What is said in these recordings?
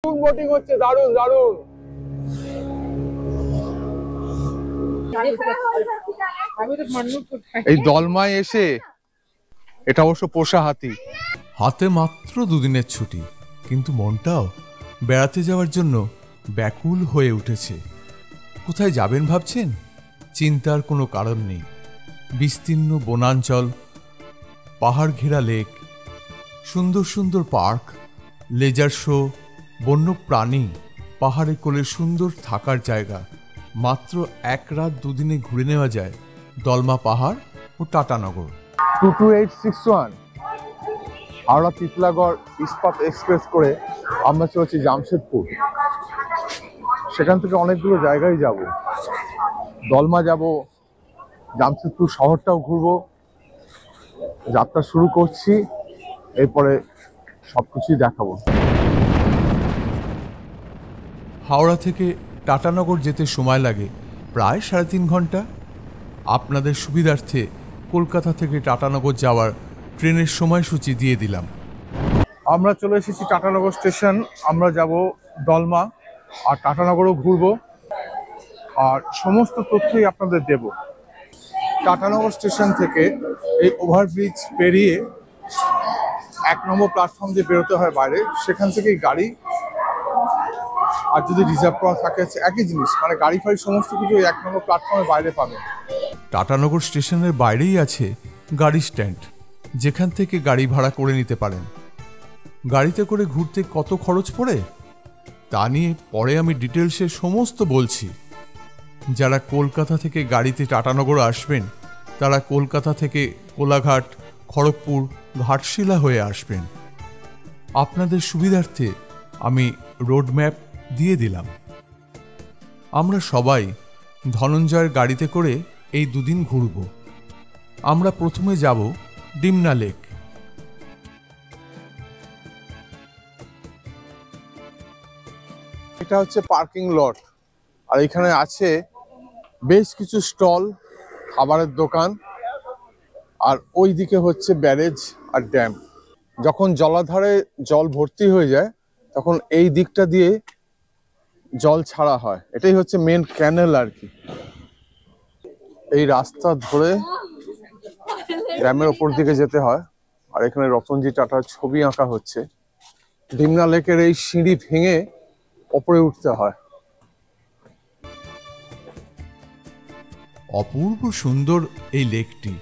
Boating হচ্ছে, দারুণ দারুণ। এই দলমায় এসে, এটা অবশ্য পোষা হাতি, হাতে মাত্র দুদিনের ছুটি, কিন্তু মনটাও বেড়াতে যাওয়ার জন্য ব্যাকুল হয়ে উঠেছে। কোথায় যাবেন ভাবছেন? চিন্তার কোনো কারণ নেই। বিস্তীর্ণ বনাঞ্চল, পাহাড় ঘেরা লেক, সুন্দর সুন্দর পার্ক, লেজার শো, বন্য প্রাণী, পাহাড়ে কোলে সুন্দর থাকার জায়গা। মাত্র এক রাত দুদিনে ঘুরে নেওয়া যায় দলমা পাহাড় ও টাটানগর। 22861 হাওড়া তিতলাগড় ইস্পাত এক্সপ্রেস করে আমরা চলছি জামশেদপুর। সেখান থেকে অনেকগুলো জায়গায় যাব, দলমা যাব, জামশেদপুর শহরটাও ঘুরবো। যাত্রা শুরু করছি, এরপরে সবকিছুই দেখাবো। হাওড়া থেকে টাটানগর যেতে সময় লাগে প্রায় 3.5 ঘন্টা। আপনাদের সুবিধার্থে কলকাতা থেকে টাটানগর যাওয়ার ট্রেনের সময়সূচি দিয়ে দিলাম। আমরা চলে এসেছি টাটানগর স্টেশন। আমরা যাব দলমা আর টাটানগরও ঘুরবো, আর সমস্ত তথ্যই আপনাদের দেব। টাটানগর স্টেশন থেকে এই ওভারব্রিজ পেরিয়ে 1 নম্বর প্ল্যাটফর্ম দিয়ে বেরোতে হয় বাইরে। সেখান থেকেই গাড়ি, আর যদি রিজার্ভ করা থাকে একই জিনিস, মানে গাড়ি ফাড়ি সমস্ত কিছু 1 নম্বর প্ল্যাটফর্মের বাইরে পাবেন। টাটানগর স্টেশনের বাইরেই আছে গাড়ি স্ট্যান্ড, যেখান থেকে গাড়ি ভাড়া করে নিতে পারেন। গাড়িতে করে ঘুরতে কত খরচ পড়ে তা নিয়ে পরে আমি ডিটেলসে সমস্ত বলছি। যারা কলকাতা থেকে গাড়িতে টাটানগর আসবেন তারা কলকাতা থেকে কোলাঘাট, খড়গপুর, ঘাটশিলা হয়ে আসবেন। আপনাদের সুবিধার্থে আমি রোড ম্যাপ দিয়ে দিলাম। আমরা সবাই ধনঞ্জয়ের গাড়িতে করে এই দুদিন ঘুরব। আমরা প্রথমে যাব ডিমনা লেক। এটা হচ্ছে পার্কিং লট, আর এখানে আছে বেশ কিছু স্টল, খাবারের দোকান, আর ওই দিকে হচ্ছে ব্যারেজ আর ড্যাম। যখন জলাধারে জল ভর্তি হয়ে যায় তখন এই দিকটা দিয়ে জল ছাড়া হয়। এটাই হচ্ছে মেন ক্যানেল আর কি। এই রাস্তা ধরে ড্যামের ওপর দিকে যেতে হয়, আর এখানে রতনজি টাটার ছবি আঁকা হচ্ছে। ডিমনা লেকের এই সিঁড়ি ভেঙে ওপরে উঠতে হয়। অপূর্ব সুন্দর এই লেকটি,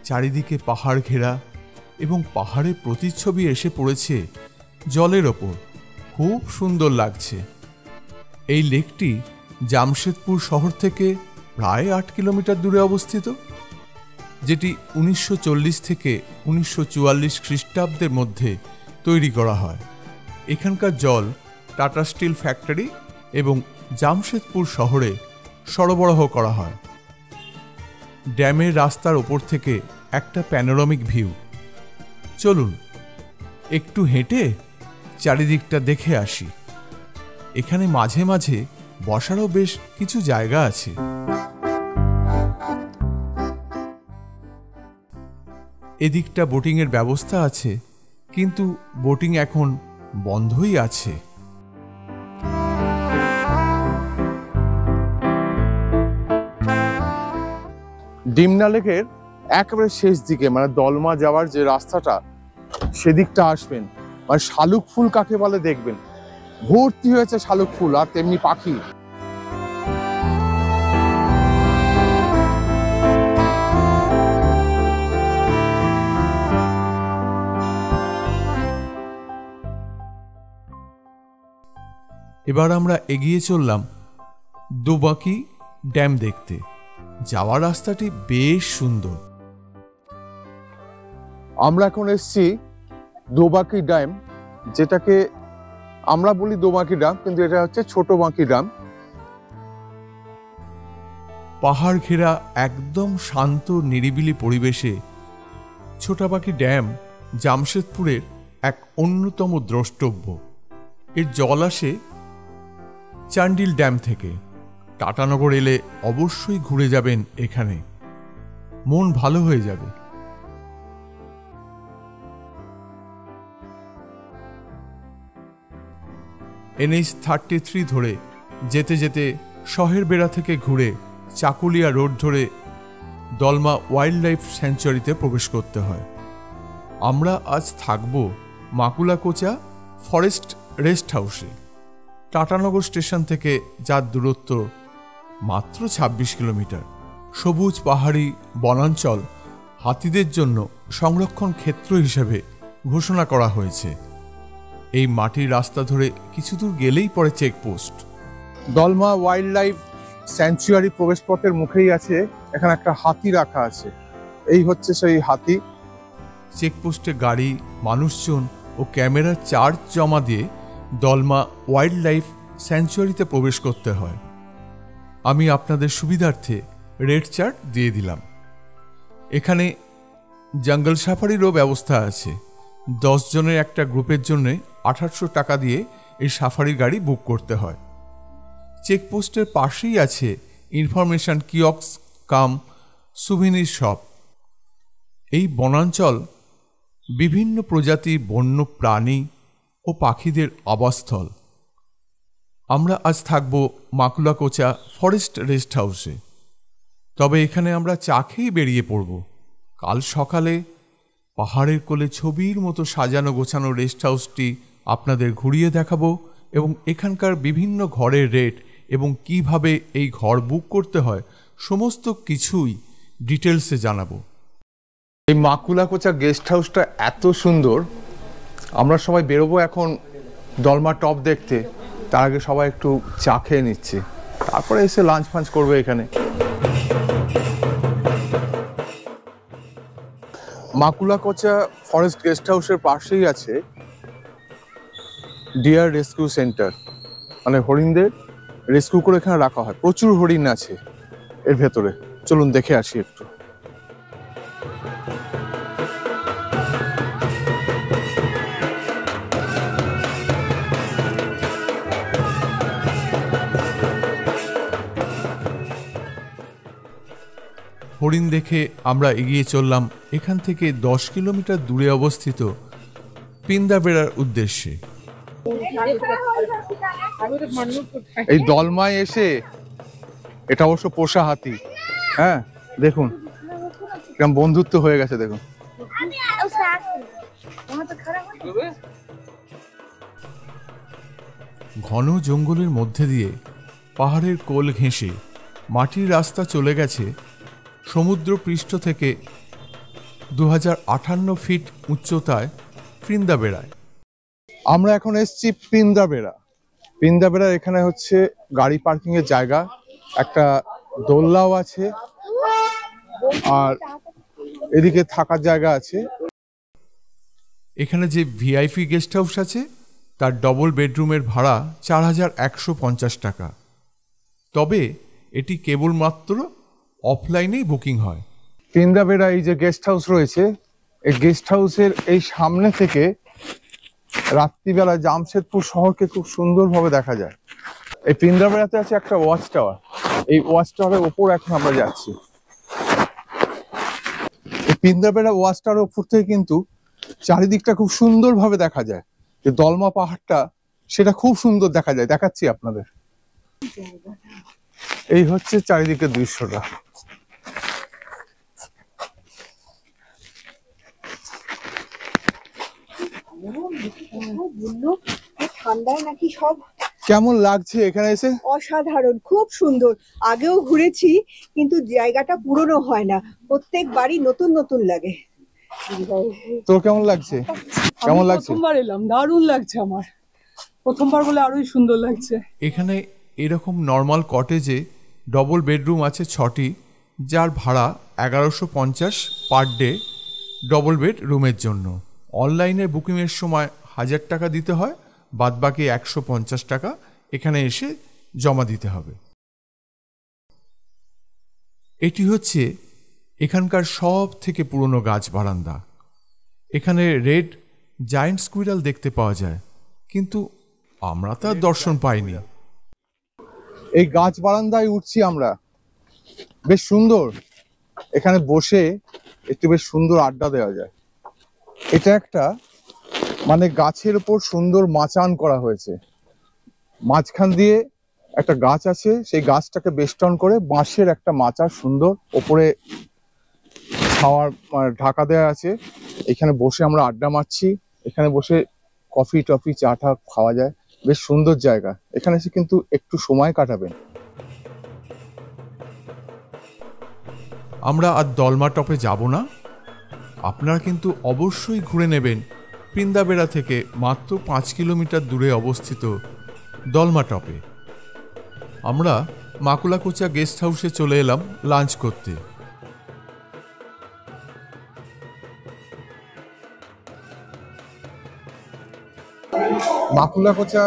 চারিদিকে পাহাড় ঘেরা এবং পাহাড়ের প্রতিচ্ছবি এসে পড়েছে জলের ওপর। খুব সুন্দর লাগছে। এই লেকটি জামশেদপুর শহর থেকে প্রায় 8 কিলোমিটার দূরে অবস্থিত, যেটি 1940 থেকে 1944 খ্রিস্টাব্দের মধ্যে তৈরি করা হয়। এখানকার জল টাটা স্টিল ফ্যাক্টরি এবং জামশেদপুর শহরে সরবরাহ করা হয়। ড্যামের রাস্তার ওপর থেকে একটা প্যানোরামিক ভিউ। চলুন একটু হেঁটে চারিদিকটা দেখে আসি। এখানে মাঝে মাঝে বসারও বেশ কিছু জায়গা আছে। এদিকটা বোটিংয়ের ব্যবস্থা আছে, কিন্তু বোটিং এখন বন্ধই আছে। ডিমনা লেকের একেবারে শেষ দিকে, মানে দলমা যাওয়ার যে রাস্তাটা, সেদিকটা আসবেন। মানে শালুক ফুল কাকে বলে দেখবেন, ভর্তি হয়েছে শালুক ফুল, আর তেমনি পাখি। এবার আমরা এগিয়ে চললাম দোবাকি ড্যাম দেখতে। যাওয়ার রাস্তাটি বেশ সুন্দর। আমরা এখন এসছি দোবাকি ড্যাম, যেটাকে আমরা বলি দোবাকি ড্যাম, কিন্তু এটা হচ্ছে ছোট বাঁকি ড্যাম। পাহাড় ঘেরা একদম শান্ত নিরিবিলি পরিবেশে ছোটাবাকি ড্যাম জামশেদপুরের এক অন্যতম দ্রষ্টব্য। এর জল আসে চান্ডিল ড্যাম থেকে। টাটানগর এলে অবশ্যই ঘুরে যাবেন এখানে, মন ভালো হয়ে যাবে। NH-33 ধরে যেতে যেতে শহের বেড়া থেকে ঘুরে চাকুলিয়া রোড ধরে দলমা ওয়াইল্ড লাইফ স্যাংচুয়ারিতে প্রবেশ করতে হয়। আমরা আজ থাকব মাকুলাকোচা ফরেস্ট রেস্ট হাউসে। টাটানগর স্টেশন থেকে যার দূরত্ব মাত্র ২৬ কিলোমিটার। সবুজ পাহাড়ি বনাঞ্চল হাতিদের জন্য সংরক্ষণ ক্ষেত্র হিসেবে ঘোষণা করা হয়েছে। এই মাটির রাস্তা ধরে কিছু দূর গেলেই পড়ে checkpost. Dalma wild life sanctuary প্রবেশপথের মুখেই আছে, এখানে একটা হাতি রাখা আছে। এই হচ্ছে সেই হাতি। চেকপোস্টে গাড়ি, মানুষজন ও ক্যামেরার চার্জ জমা দিয়ে দলমা ওয়াইল্ড লাইফ স্যাংচুয়ারিতে প্রবেশ করতে হয়। আমি আপনাদের সুবিধার্থে রেড চার্ট দিয়ে দিলাম। এখানে জঙ্গল সাফারিরও ব্যবস্থা আছে। 10 জনের একটা গ্রুপের জন্য 1800 টাকা দিয়ে এই সাফারি গাড়ি বুক করতে হয়। চেকপোস্টের পাশেই আছে ইনফরমেশন কিয়স্ক কাম সুভিনির শপ। এই বনাঞ্চল বিভিন্ন প্রজাতির বন্য প্রাণী ও পাখিদের আবাসস্থল। আমরা আজ থাকব মাকুলাকোচা ফরেস্ট রেস্ট হাউসে। তবে এখানে আমরা চা খেয়েই বেরিয়ে পড়ব। কাল সকালে পাহাড়ের কোলে ছবির মতো সাজানো গোছানো রেস্ট হাউসটি আপনাদের ঘুরিয়ে দেখাবো এবং এখানকার বিভিন্ন ঘরের রেট এবং কিভাবে এই ঘর বুক করতে হয় সমস্ত কিছুই ডিটেলসে জানাবো। এই মাকুলাকোচা গেস্ট হাউসটা এত সুন্দর। আমরা সবাই বেরোবো এখন দলমা টপ দেখতে। তার আগে সবাই একটু চা খেয়ে নিচ্ছে, তারপরে এসে লাঞ্চ ফাঞ্চ করবে এখানে। মাকুলাকোচা ফরেস্ট গেস্ট হাউসের পাশেই আছে ডিয়ার রেস্কিউ সেন্টার, মানে হরিণদের রেস্কিউ করে এখানে রাখা হয়। প্রচুর হরিণ আছে এর ভেতরে। চলুন দেখে আসি একটু। হরিণ দেখে আমরা এগিয়ে চললাম এখান থেকে 10 কিলোমিটার দূরে অবস্থিত পিন্দাবেড়ার উদ্দেশ্যে। এই দলমায় এসে, এটা অবশ্য পোষা হাতি, হ্যাঁ দেখুন কেমন বন্ধুত্ব হয়ে গেছে দেখুন। ঘন জঙ্গলের মধ্যে দিয়ে পাহাড়ের কোল ঘেঁষে মাটির রাস্তা চলে গেছে সমুদ্র পৃষ্ঠ থেকে 2058 ফিট উচ্চতায় পিন্দাবেড়ায়। আমরা এখন এসেছি পিন্দাবেড়া। পিন্দাবেড়ার এখানে হচ্ছে গাড়ি পার্কিং এর জায়গা, একটা দোলনাও আছে আর এদিকে থাকার জায়গা আছে। এখানে যে ভিআইপি গেস্ট হাউস আছে তার ডবল বেডরুমের ভাড়া 4150 টাকা। তবে এটি কেবলমাত্র অফলাইনেই বুকিং হয়। পিন্দাবেড়া এই যে গেস্ট হাউস রয়েছে, এই গেস্ট হাউসের এই সামনে থেকে রাত্রিবেলা জামশেদপুর শহরকে খুব সুন্দরভাবে দেখা যায়। এই পিন্দাবেড়াতে আছে একটা ওয়াচ টাওয়ার। এই ওয়াচ টাওয়ারের ওপর এখন আমরা যাচ্ছি। এই পিন্দাবেড়া ওয়াচ টাওয়ারের ওপর থেকে কিন্তু চারিদিকটা খুব সুন্দরভাবে দেখা যায়। যে দলমা পাহাড়টা সেটা খুব সুন্দর দেখা যায়, দেখাচ্ছি আপনাদের। এই হচ্ছে চারিদিকের দৃশ্যটা। ঠান্ডায় নাকি সব কেমন লাগছে এখানে এসে? অসাধারণ, খুব সুন্দর। আগেও ঘুরেছি কিন্তু জায়গাটা পুরনো হয় না, প্রত্যেক বাড়ি নতুন নতুন লাগে। তোর কেমন লাগছে? কেমন লাগছে? প্রথমবার এলাম, দারুণ লাগছে আমার। প্রথমবার বলে আরোই সুন্দর লাগছে। এখানে এরকম নর্মাল কটেজে ডবল বেডরুম আছে 6টি, যার ভাড়া 1150 পার ডে ডবল বেড রুমের জন্য। অনলাইনে বুকিংয়ের সময় 1000 টাকা দিতে হয়, বাদবাকি 150 টাকা এখানে এসে জমা দিতে হবে। এটি হচ্ছে এখানকার সব থেকে পুরনো গাছ বারান্দা। এখানে রেড জায়ান্ট স্কুইরাল দেখতে পাওয়া যায়, কিন্তু আমরা তার দর্শন পাইনি। এই গাছ বারান্দায় উঠছি আমরা, বেশ সুন্দর। এখানে বসে একটু বেশ সুন্দর আড্ডা দেওয়া যায়। এটা একটা মানে গাছের উপর সুন্দর মাচান করা হয়েছে। মাঝখান দিয়ে একটা গাছ আছে, সেই গাছটাকে বেষ্টন করে বাঁশের একটা মাচা সুন্দর, ওপরে ছাওয়ার ঢাকা দেওয়া আছে। এখানে বসে আমরা আড্ডা মারছি, এখানে বসে কফি টফি চা টা খাওয়া যায়, বেশ সুন্দর জায়গা। এখানে এসে কিন্তু একটু সময় কাটাবেন। আমরা আর দলমা টপে যাব না, আপনারা কিন্তু অবশ্যই ঘুরে নেবেন বৃন্দাবেড়া থেকে মাত্র 5 কিলোমিটার দূরে অবস্থিত দলমা টপে। আমরা মাকুলাকোচা গেস্ট হাউসে চলে এলাম লাঞ্চ করতে। মাকুলাকোচা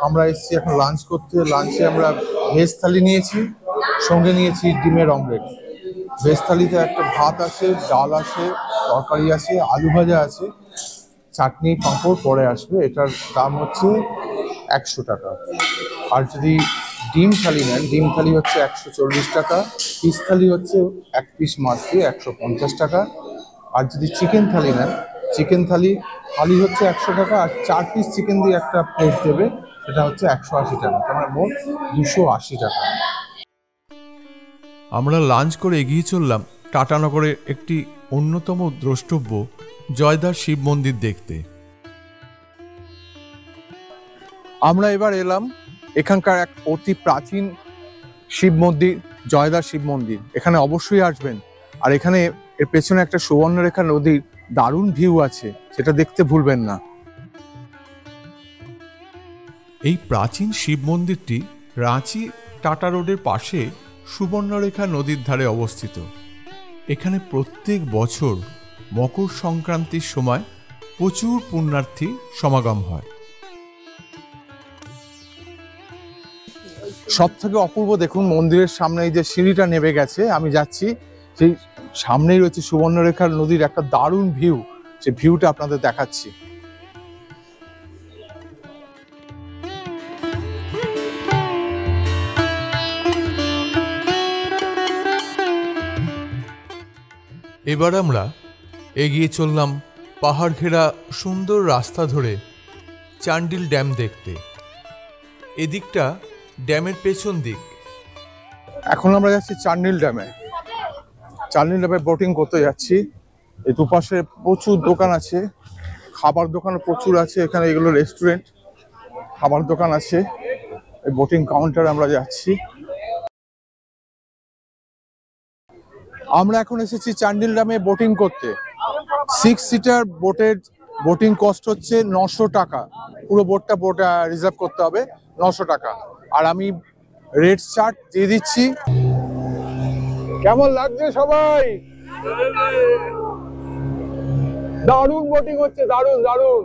আমরা এসেছি এখন লাঞ্চ করতে। লাঞ্চে আমরা ভেজ থালি নিয়েছি, সঙ্গে নিয়েছি ডিমের অমলেট। ভেজ থালিতে একটা ভাত আছে, ডাল আছে, তরকারি আছে, আলু ভাজা আছে, চাটনি পাঁপড় পরে আসবে। এটার দাম হচ্ছে 100 টাকা। আর যদি ডিম থালি নেন, ডিম থালি হচ্ছে 140 টাকা। পিস থালি হচ্ছে 1 পিস মাছ দিয়ে 150 টাকা। আর যদি চিকেন থালি নেন, চিকেন থালি হচ্ছে 100 টাকা, আর 4 পিস চিকেন দিয়ে একটা প্লেট দেবে, সেটা হচ্ছে 180 টাকা। তার মানে মোট 280 টাকা। আমরা লাঞ্চ করে এগিয়ে চললাম টাটানগরের একটি অন্যতম দ্রষ্টব্য জয়দার শিব মন্দির দেখতে। আমরা এবার এলাম এখানকার এক অতি প্রাচীন শিব মন্দির, জয়দার শিব মন্দির। এখানে অবশ্যই আসবেন। আর এখানে এর পেছনে একটা সুবর্ণরেখা নদীর দারুণ ভিউ আছে, সেটা দেখতে ভুলবেন না। এই প্রাচীন শিব মন্দিরটি রাঁচি টাটা রোডের পাশে সুবর্ণরেখা নদীর ধারে অবস্থিত। এখানে প্রত্যেক বছর মকর সংক্রান্তির সময় প্রচুর পুণ্যার্থী সমাগম হয়। সব থেকে অপূর্ব দেখুন, মন্দিরের সামনে এই যে সিঁড়িটা নেমে গেছে, আমি যাচ্ছি, সেই সামনেই রয়েছে সুবর্ণরেখার নদীর একটা দারুণ ভিউ। সেই ভিউটা আপনাদের দেখাচ্ছি। এবার আমরা এগিয়ে চললাম পাহাড় ঘেরা সুন্দর রাস্তা ধরে চান্ডিল ড্যাম দেখতে। এদিকটা ড্যামের পেছন দিক। এখন আমরা যাচ্ছি চান্ডিল ড্যামে। চান্ডিল ড্যামে বোটিং করতে যাচ্ছি। এই দুপাশে প্রচুর দোকান আছে, খাবার দোকান প্রচুর আছে। এখানে এগুলো রেস্টুরেন্ট, খাবার দোকান আছে। এই বোটিং কাউন্টারে আমরা যাচ্ছি। আমরা এখন এসেছি চান্ডিল ড্যামে বোটিং করতে। 6 সিটার বোটের বোটিং কস্ট হচ্ছে 900 টাকা। পুরো বোটটা রিজার্ভ করতে হবে, 900 টাকা। আর আমি রেট চার্ট দিয়ে দিচ্ছি। কেমন লাগছে সবাই? দারুণ বোটিং হচ্ছে, দারুণ দারুণ।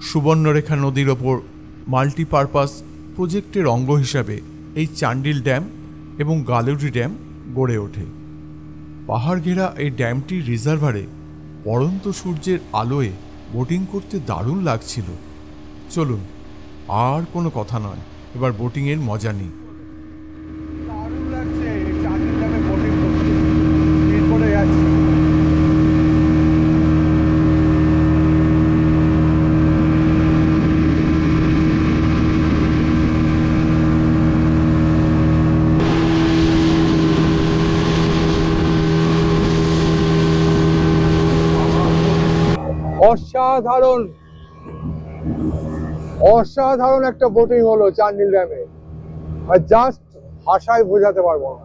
সুবর্ণরেখা নদীর ওপর মাল্টিপারপাস প্রজেক্টের অঙ্গ হিসাবে এই চান্ডিল ড্যাম এবং গালুরি ড্যাম গড়ে ওঠে। পাহাড় ঘেরা এই ড্যামটির রিজার্ভারে পড়ন্ত সূর্যের আলোয় বোটিং করতে দারুণ লাগছিল। চলুন, আর কোনো কথা নয়, এবার বোটিংয়ের মজা নিই। দারুণ লাগছে চান্ডিল ড্যামে বোটিং করতে। এরপরে যাচ্ছি। অসাধারণ অসাধারণ একটা বোটিং হলো চান্ডিল ড্যামে, আর জাস্ট ভাষায় বোঝাতে পারবো না।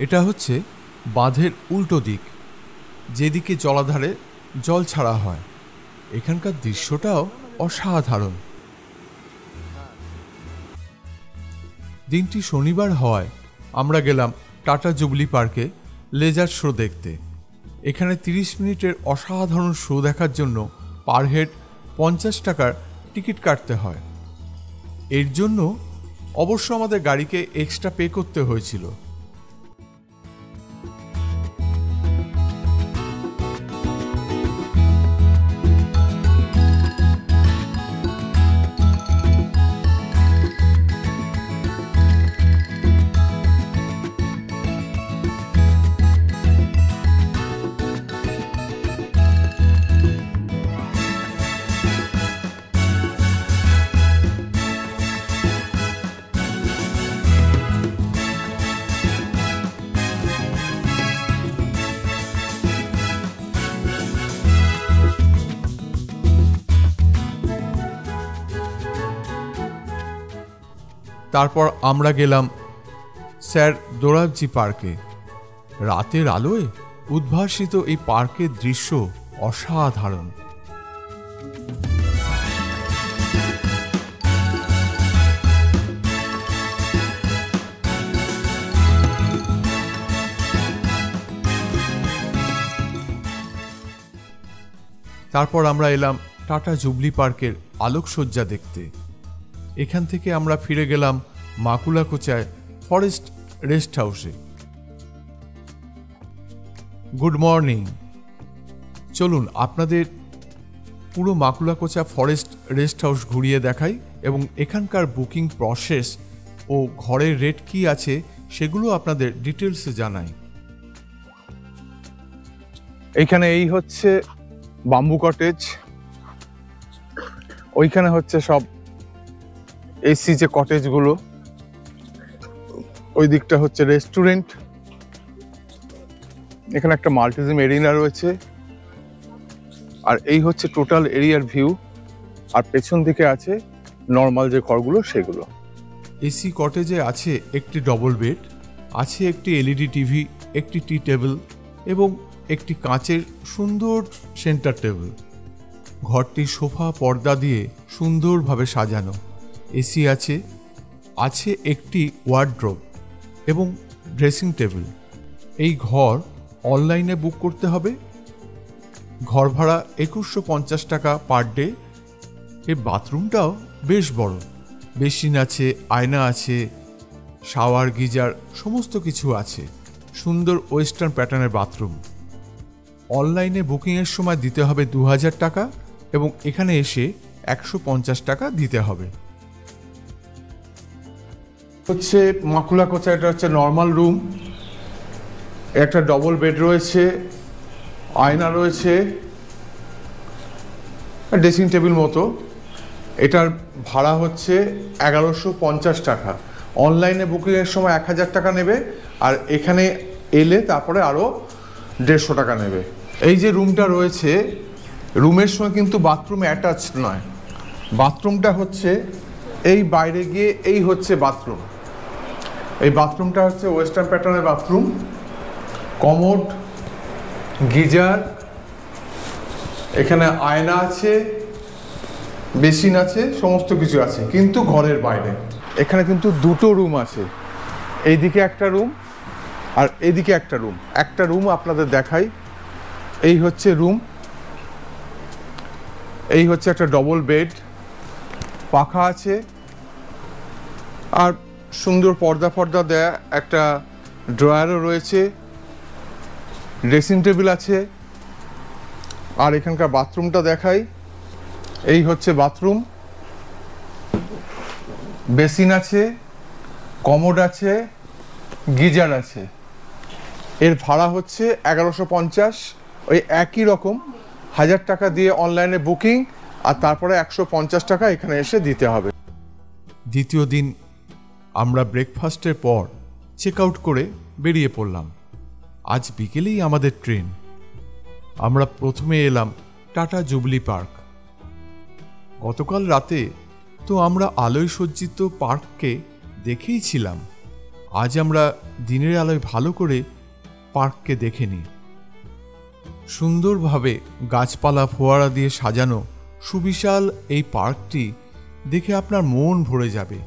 এটা হচ্ছে বাঁধের উল্টো দিক, যেদিকে জলাধারে জল ছাড়া হয়। এখানকার দৃশ্যটাও অসাধারণ। দিনটি শনিবার হওয়ায় আমরা গেলাম টাটা জুবলি পার্কে লেজার শো দেখতে। এখানে 30 মিনিটের অসাধারণ শো দেখার জন্য পার হেড 50 টাকার টিকিট কাটতে হয়। এর জন্য অবশ্য আমাদের গাড়িকে এক্সট্রা পে করতে হয়েছিল। তারপর আমরা গেলাম স্যার দোরাবজি পার্কে। রাতের আলোয় উদ্ভাসিত এই পার্কের দৃশ্য অসাধারণ। তারপর আমরা এলাম টাটা জুবলি পার্কের আলোকসজ্জা দেখতে। এখান থেকে আমরা ফিরে গেলাম মাকুলাকোচায় ফরেস্ট রেস্ট হাউসে। Good morning. চলুন আপনাদের পুরো মাকুলাকোচা ফরেস্ট রেস্ট হাউস ঘুরিয়ে দেখাই এবং এখানকার বুকিং প্রসেস ও ঘরের রেট কি আছে সেগুলো আপনাদের ডিটেলসে জানাই। এইখানে এই হচ্ছে বাম্বু কটেজ, ওইখানে হচ্ছে সব এসি যে কটেজগুলো, ওই দিকটা হচ্ছে রেস্টুরেন্ট, এখানে একটা মাল্টিজিম এরিনা রয়েছে, আর এই হচ্ছে টোটাল এরিয়ার ভিউ। আর পেছন দিকে আছে নর্মাল যে ঘরগুলো সেগুলো। এসি কটেজে আছে একটি ডবল বেড, আছে একটি এলইডি টিভি, একটি টি টেবিল এবং একটি কাঁচের সুন্দর সেন্টার টেবিল। ঘরটি সোফা পর্দা দিয়ে সুন্দরভাবে সাজানো। এসি আছে, আছে একটি ওয়ার্ড্রোব এবং ড্রেসিং টেবিল। এই ঘর অনলাইনে বুক করতে হবে। ঘর ভাড়া 2150 টাকা পার ডে। এই বাথরুমটাও বেশ বড়, বেসিন আছে, আয়না আছে, শাওয়ার, গিজার সমস্ত কিছু আছে। সুন্দর ওয়েস্টার্ন প্যাটার্নের বাথরুম। অনলাইনে বুকিংয়ের সময় দিতে হবে 2000 টাকা এবং এখানে এসে 150 টাকা দিতে হবে। হচ্ছে মাকুলাকোচা, এটা হচ্ছে নর্মাল রুম, একটা ডবল বেড রয়েছে, আয়না রয়েছে, ড্রেসিং টেবিল মতো। এটার ভাড়া হচ্ছে 1150 টাকা। অনলাইনে বুকিংয়ের সময় 1000 টাকা নেবে, আর এখানে এলে তারপরে আরও 150 টাকা নেবে। এই যে রুমটা রয়েছে, রুমের সঙ্গে কিন্তু বাথরুম অ্যাটাচ নয়। বাথরুমটা হচ্ছে এই বাইরে গিয়ে, এই হচ্ছে বাথরুম। এই বাথরুমটা হচ্ছে ওয়েস্টার্ন প্যাটার্নের বাথরুম, কমোড, গিজার, এখানে আয়না আছে, বেসিন আছে, সমস্ত কিছু আছে, কিন্তু ঘরের বাইরে। এখানে কিন্তু দুটো রুম আছে, এইদিকে একটা রুম আর এইদিকে একটা রুম। একটা রুম আপনাদের দেখাই। এই হচ্ছে রুম, এই হচ্ছে একটা ডবল বেড, পাখা আছে, আর সুন্দর পর্দা ফর্দা দেয়া একটা ড্রয়ারও রয়েছে, ড্রেসিং টেবিল আছে। আর এখানকার বাথরুমটা দেখাই। এই হচ্ছে বাথরুম, বেসিন আছে, কমোড আছে, গিজার আছে। এর ভাড়া হচ্ছে 1150। ওই একই রকম 1000 টাকা দিয়ে অনলাইনে বুকিং, আর তারপরে 150 টাকা এখানে এসে দিতে হবে। দ্বিতীয় দিন আমরা ব্রেকফাস্টের পর চেক আউট করে বেরিয়ে পড়লাম। আজ বিকেলেই আমাদের ট্রেন। আমরা প্রথমে এলাম টাটা জুবলি পার্ক। গতকাল রাতে তো আমরা আলোয় সজ্জিত পার্ককে দেখেই ছিলাম। আজ আমরা দিনের আলোয় ভালো করে পার্ককে দেখে নিই। সুন্দরভাবে গাছপালা ফোয়ারা দিয়ে সাজানো সুবিশাল এই পার্কটি দেখে আপনার মন ভরে যাবে।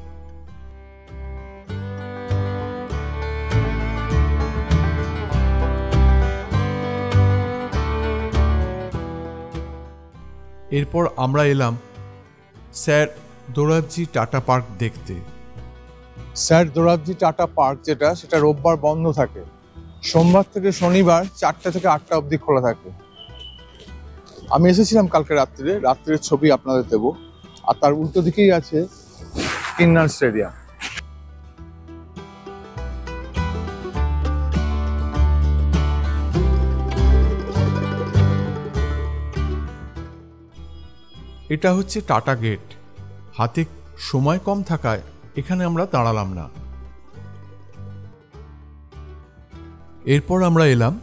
এরপর আমরা এলাম স্যার দোরাবজি টাটা পার্ক দেখতে। স্যার দোরাবজি টাটা পার্ক যেটা, সেটা রোববার বন্ধ থাকে। সোমবার থেকে শনিবার 4টা থেকে 8টা অবধি খোলা থাকে। আমি এসেছিলাম কালকে রাত্রির ছবি আপনাদের দেব। আর তার উল্টো দিকেই আছে কিন্নার স্টেডিয়াম। এটা হচ্ছে টাটা গেট। হাতে সময় কম থাকায় এখানে আমরা দাঁড়ালাম না। এরপর আমরা এলাম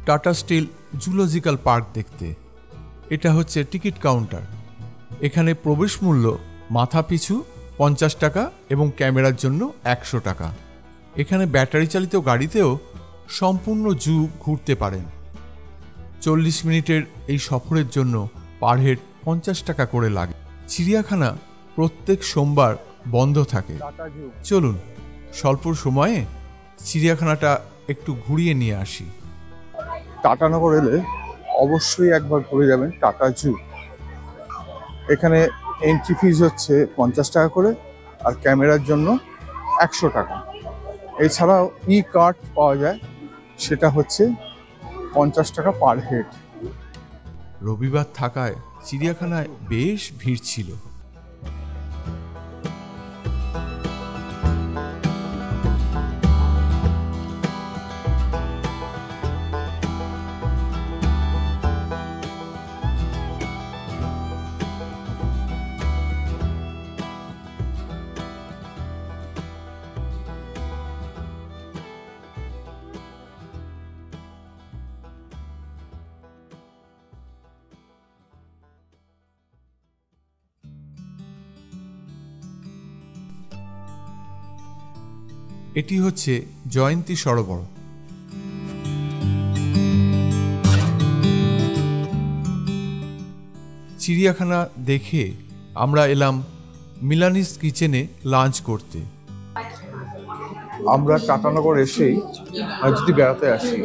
টাটা স্টিল জুলজিক্যাল পার্ক দেখতে। এটা হচ্ছে টিকিট কাউন্টার। এখানে প্রবেশ মূল্য মাথা পিছু 50 টাকা এবং ক্যামেরার জন্য 100 টাকা। এখানে ব্যাটারি চালিত গাড়িতেও সম্পূর্ণ জু ঘুরতে পারেন। 40 মিনিটের এই সফরের জন্য পার হেড 50 টাকা করে লাগে। চিড়িয়াখানা প্রত্যেক সোমবার বন্ধ থাকে। চলুন স্বল্প সময়ে চিড়িয়াখানাটা একটু ঘুরিয়ে নিয়ে আসি। টাটানগর এলে অবশ্যই একবার ঘুরে যাবেন টাটা জু। এখানে এন্ট্রি ফিজ হচ্ছে 50 টাকা করে, আর ক্যামেরার জন্য 100 টাকা। এছাড়াও ই কার্ড পাওয়া যায়, সেটা হচ্ছে 50 টাকা পার হেড। রবিবার থাকায় চিড়িয়াখানায় বেশ ভিড় ছিল। এটি হচ্ছে জয়ন্তী সরোবর। চিড়িয়াখানা দেখে আমরা এলাম মিলানিস কিচেনে লাঞ্চ করতে। আমরা টাটানগর এসেই যদি বেড়াতে আসি,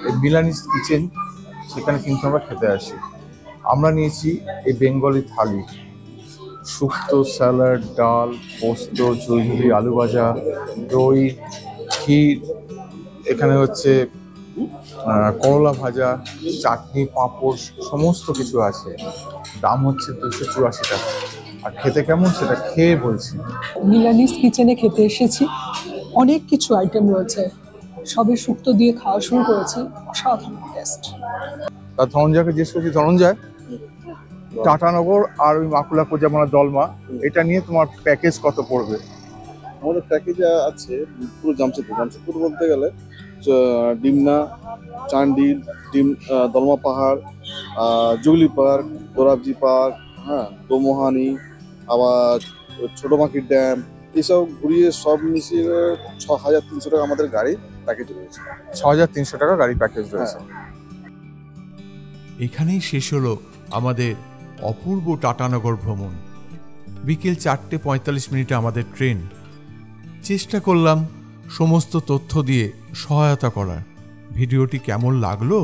এই মিলানিস কিচেন, সেখানে কিন্তু আমরা খেতে আসি। আমরা নিয়েছি এই বেঙ্গলি থালি, শুক্তো, স্যালাড, ডাল, পোস্ত, ঝুড়ি, আলু ভাজা, দই, ক্ষীর, এখানে হচ্ছে করলা ভাজা, চাটনি, পাঁপড়, সমস্ত কিছু আছে। দাম হচ্ছে 284 টাকা। আর খেতে কেমন সেটা খেয়ে বলছি। মিলানিস কিচেনে খেতে এসেছি, অনেক কিছু আইটেম রয়েছে, সবে শুক্তো দিয়ে খাওয়া শুরু করেছি, অসাধারণ টেস্ট। তা ধনঞ্জয়কে জিজ্ঞেস করছি, ধনঞ্জয়, টাটানগর আর ওই মাকুলা কোজামানা দলমা, এটা নিয়ে তোমার প্যাকেজ কত পড়বে? আমাদের প্যাকেজে আছে পুরো জামশেদপুর বলতে গেলে ডিমনা, চান্ডিল, দলমা পাহাড়, জুগলি পার্ক, দোরাবজি পার্ক, হ্যাঁ, দোমোহানি, আবার ছোট মাখির ড্যাম, এইসব ঘুরিয়ে সব মিশিয়ে 6300 টাকা আমাদের গাড়ি প্যাকেজ রয়েছে। 6300 টাকা গাড়ি প্যাকেজ রয়েছে। এখানেই শেষ হলো আমাদের অপূর্ব টাটানগর ভ্রমণ। বিকেল 4:45 আমাদের ট্রেন। চেষ্টা করলাম সমস্ত তথ্য দিয়ে সহায়তা করার। ভিডিওটি কেমন লাগলো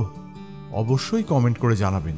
অবশ্যই কমেন্ট করে জানাবেন।